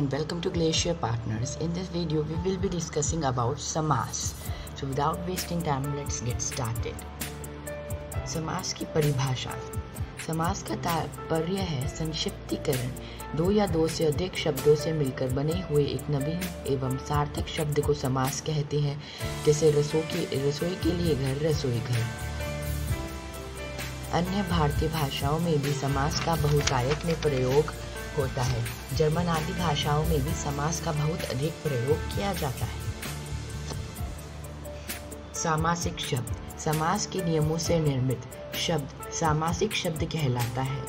and welcome to Glacier Partners. In this video we will be discussing about समास. So without wasting time, let's get started. समास की परिभाषा. समास का तात्पर्य है संक्षिप्तीकरण. दो या दो से अधिक शब्दों से मिलकर बने हुए एक नवीन एवं सार्थक शब्द को समास कहते हैं. जैसे रसोई के लिए घर, रसोई घर. अन्य भारतीय भाषाओं में भी समास का बहुतायत में प्रयोग होता है. जर्मन आदि भाषाओं में भी समास का बहुत अधिक प्रयोग किया जाता है. सामासिक शब्द. समास के नियमों से निर्मित शब्द सामासिक शब्द कहलाता है.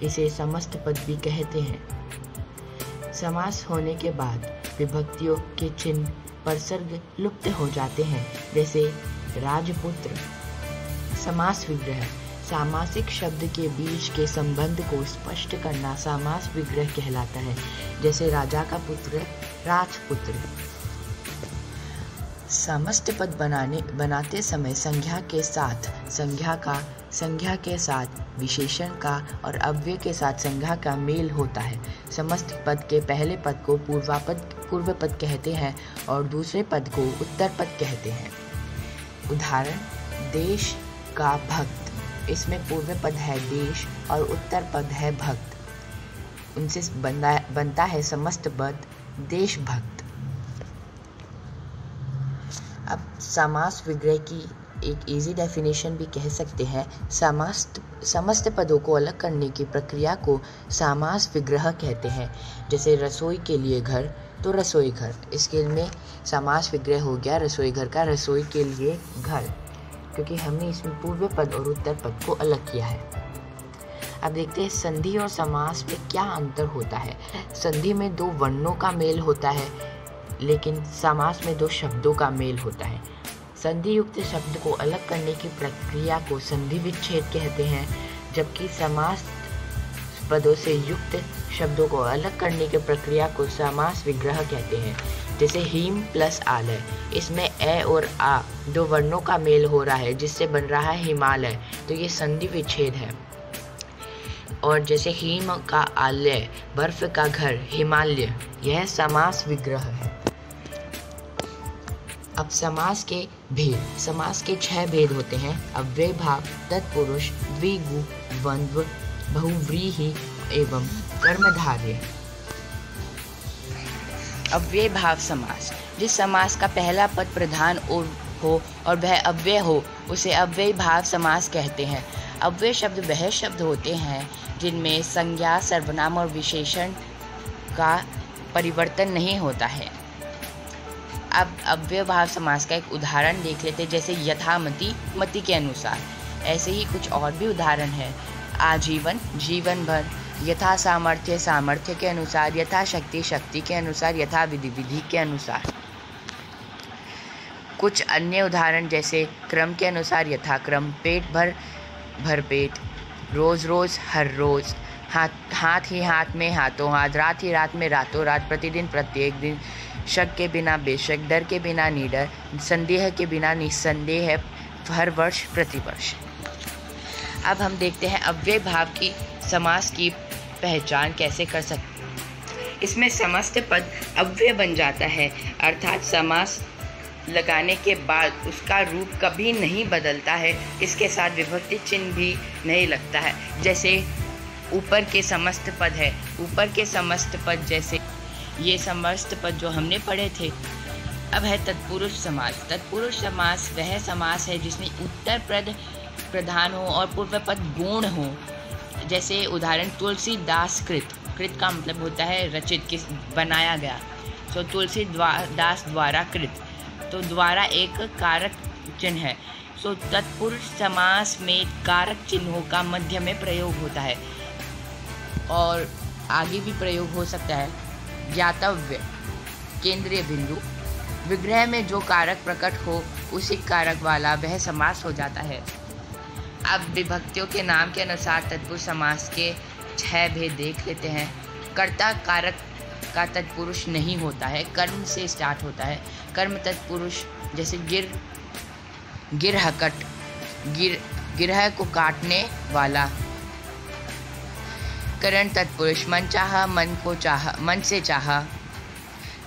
इसे समस्त पद भी कहते हैं. समास होने के बाद विभक्तियों के चिन्ह परसर्ग लुप्त हो जाते हैं. जैसे राजपुत्र. समास विग्रह. सामासिक शब्द के बीच के संबंध को स्पष्ट करना समास विग्रह कहलाता है. जैसे राजा का पुत्र, राजपुत्र. समस्त पद बनाते समय संज्ञा के साथ विशेषण का और अव्यय के साथ संज्ञा का मेल होता है. समस्त पद के पहले पद को पूर्व पद कहते हैं और दूसरे पद को उत्तर पद कहते हैं. उदाहरण: देश का भक्त. इसमें पूर्व पद है देश और उत्तर पद है भक्त. उनसे बनता है समस्त पद देशभक्त. अब समास विग्रह की एक इजी डेफिनेशन भी कह सकते हैं. समस्त पदों को अलग करने की प्रक्रिया को समास विग्रह कहते हैं. जैसे रसोई के लिए घर, तो रसोई घर. इसके में समास विग्रह हो गया रसोई घर का, रसोई के लिए घर, क्योंकि हमने इसमें पूर्व पद और उत्तर पद को अलग किया है. अब देखते हैं संधि और समास में क्या अंतर होता है. संधि में दो वर्णों का मेल होता है, लेकिन समास में दो शब्दों का मेल होता है. संधि युक्त शब्द को अलग करने की प्रक्रिया को संधि विच्छेद कहते हैं, जबकि समास पदों से युक्त शब्दों को अलग करने की प्रक्रिया को समास विग्रह कहते हैं. जैसे हिम प्लस आलय. इसमें ए और आ दो वर्णों का मेल हो रहा है, जिससे बन रहा है हिमालय, तो ये संधि विच्छेद है. और जैसे हिम का आलय, बर्फ का घर, हिमालय, यह समास विग्रह है. अब समास के भेद. समास के 6 भेद होते हैं: अव्यय भाव, तत्पुरुष, द्विगु, द्वंद्व, बहुव्रीहि एवं कर्मधारय. अव्यय भाव समास. जिस समास का पहला पद प्रधान हो और वह अव्यय हो, उसे अव्यय भाव समास कहते हैं. अव्यय शब्द वह शब्द होते हैं जिनमें संज्ञा, सर्वनाम और विशेषण का परिवर्तन नहीं होता है. अब अव्यय भाव समास का एक उदाहरण देख लेते हैं. जैसे यथामति, मति के अनुसार. ऐसे ही कुछ और भी उदाहरण है. आजीवन, जीवन भर. यथा सामर्थ्य, सामर्थ्य के अनुसार. यथा शक्ति, शक्ति के अनुसार. यथा विधि, विधि के अनुसार. कुछ अन्य उदाहरण जैसे क्रम के अनुसार यथाक्रम, पेट भर, भर पेट, रोज रोज, हर रोज, हाथ ही हाथ में, हाथों हाथ, रात ही रात में, रातों रात, प्रतिदिन प्रत्येक दिन, शक के बिना बेशक, डर के बिना निडर, संदेह के बिना निसंदेह, हर वर्ष, प्रतिवर्ष. अब हम देखते हैं अव्यय भाव की समास की पहचान कैसे कर सकते हैं. इसमें समस्त पद अव्यय बन जाता है, अर्थात समास लगाने के बाद उसका रूप कभी नहीं बदलता है. इसके साथ विभक्ति चिन्ह भी नहीं लगता है. जैसे ऊपर के समस्त पद है. ऊपर के समस्त पद, जैसे ये समस्त पद जो हमने पढ़े थे. अब है तत्पुरुष समास. तत्पुरुष समास वह समास है जिसमें उत्तर पद प्रधान हो और पूर्व पद गौण हो. जैसे उदाहरण तुलसीदास कृत. कृत का मतलब होता है रचित, किस बनाया गया. तो तुलसीदास द्वारा कृत, तो द्वारा एक कारक चिन्ह है. सो तत्पुरुष समास में कारक चिन्हों का मध्य में प्रयोग होता है और आगे भी प्रयोग हो सकता है. ज्ञातव्य, केंद्रीय बिंदु. विग्रह में जो कारक प्रकट हो उसी कारक वाला वह समास हो जाता है. अब विभक्तियों के नाम के अनुसार तत्पुरुष समास के 6 भेद देख लेते हैं. कर्ता कारक का तत्पुरुष नहीं होता है, कर्म से स्टार्ट होता है. कर्म तत्पुरुष, जैसे गिरहकट, गिरह को काटने वाला. करण तत्पुरुष, मन चाहा, मन को चाहा, मन से चाहा.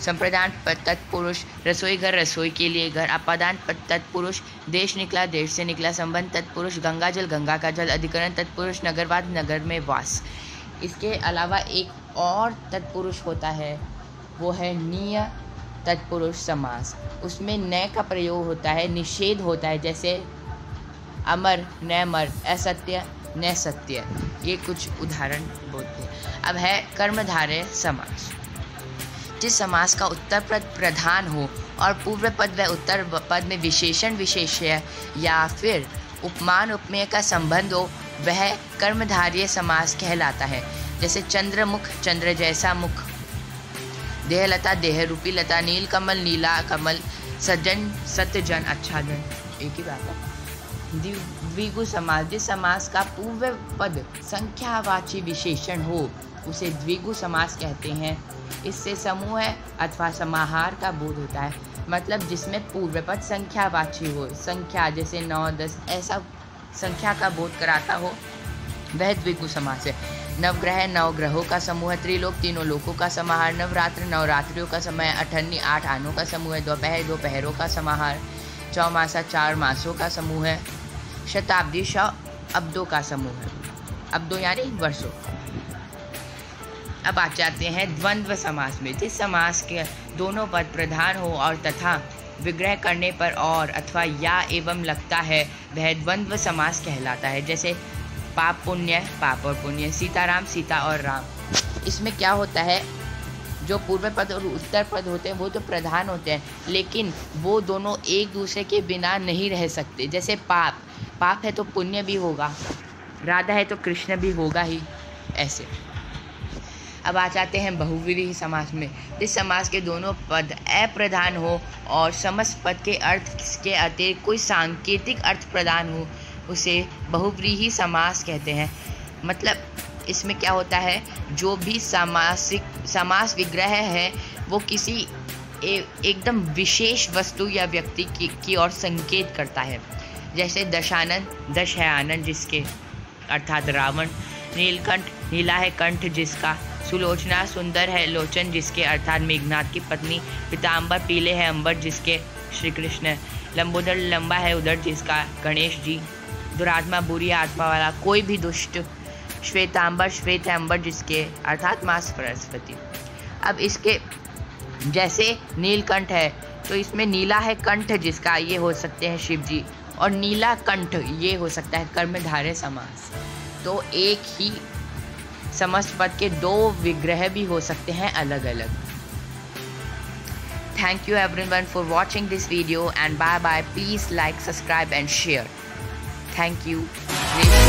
संप्रदान पद तत्पुरुष, रसोई घर रसोई के लिए घर। अपादान पद तत्पुरुष, देश निकला देश से निकला। संबंध तत्पुरुष, गंगा जल गंगा का जल। अधिकरण तत्पुरुष, नगरवाद नगर में वास। इसके अलावा एक और तत्पुरुष होता है, वो है नीय तत्पुरुष समास। उसमें न का प्रयोग होता है, निषेध होता है, जैसे अमर न मर, असत्य न सत्य। ये कुछ उदाहरण बोलते हैं। अब है कर्मधारय समास। जिस समास का उत्तर पद प्रधान हो और पूर्व पद व उत्तर पद में विशेषण विशेष्य या फिर उपमान उपमेय का संबंध हो, वह कर्मधारय समास कहलाता है। जैसे चंद्रमुख, चंद्र जैसा मुख। देहलता, देह रूपी लता। नील कमल, नीला कमल। सज्जन, सत्यजन, अच्छा जन, एक ही बात है। द्विगु समास, जिस समास का पूर्व पद संख्यावाची विशेषण हो उसे द्विगु समास कहते हैं। इससे समूह अथवा समाहार का बोध होता है, मतलब जिसमें पूर्व पद संख्यावाची हो, संख्या जैसे 9, 10 ऐसा संख्या का बोध कराता हो, वह द्विगु समास है। नवग्रह, नवग्रहों का समूह। त्रिलोक, तीनों लोकों का समाहार। नवरात्र, नवरात्रियों का समय। अठन्नी, 8 आनों का समूह है। दोपहर, दोपहरों का समाहार। चौमासा, 4 मासों का समूह है। शताब्दी, 100 अब्दों का समूह है। अब्दों यानी वर्षों। अब आ जाते हैं द्वंद्व समास में। जिस समास के दोनों पद प्रधान हो और तथा विग्रह करने पर और अथवा या एवं लगता है, वह द्वंद्व समास कहलाता है। जैसे पाप पुण्य, पाप और पुण्य। सीताराम, सीता और राम। इसमें क्या होता है, जो पूर्व पद और उत्तर पद होते हैं वो तो प्रधान होते हैं, लेकिन वो दोनों एक दूसरे के बिना नहीं रह सकते। जैसे पाप, पाप है तो पुण्य भी होगा, राधा है तो कृष्ण भी होगा ही, ऐसे। अब आ जाते हैं बहुव्रीहि समास में। जिस समास के दोनों पद अप्रधान हो और समस्त पद के अर्थ के अतिरिक्त कोई सांकेतिक अर्थ प्रदान हो, उसे बहुव्रीहि समास कहते हैं। मतलब इसमें क्या होता है, जो भी समास विग्रह है वो किसी एकदम विशेष वस्तु या व्यक्ति की ओर संकेत करता है। जैसे दशानन, दश है आनंद जिसके, अर्थात रावण। नीलकंठ, नीला है कंठ जिसका। सुलोचना, सुंदर है लोचन जिसके, अर्थात मेघनाथ की पत्नी। पीताम्बर, पीले है अंबर जिसके, श्री कृष्ण। लंबोदर, लंबा है उदर जिसका, गणेश जी। दुरात्मा, बुरी आत्मा वाला कोई भी दुष्ट। श्वेतांबर, श्वेत है अंबर जिसके, अर्थात माँ सरस्वती। अब इसके जैसे नीलकंठ है तो इसमें नीला है कंठ जिसका, ये हो सकते हैं शिव जी, और नीला कंठ ये हो सकता है कर्मधारय समास। तो एक ही समस्त पद के 2 विग्रह भी हो सकते हैं अलग अलग। Thank you everyone for watching this video and bye bye. Please like, subscribe and share. Thank you.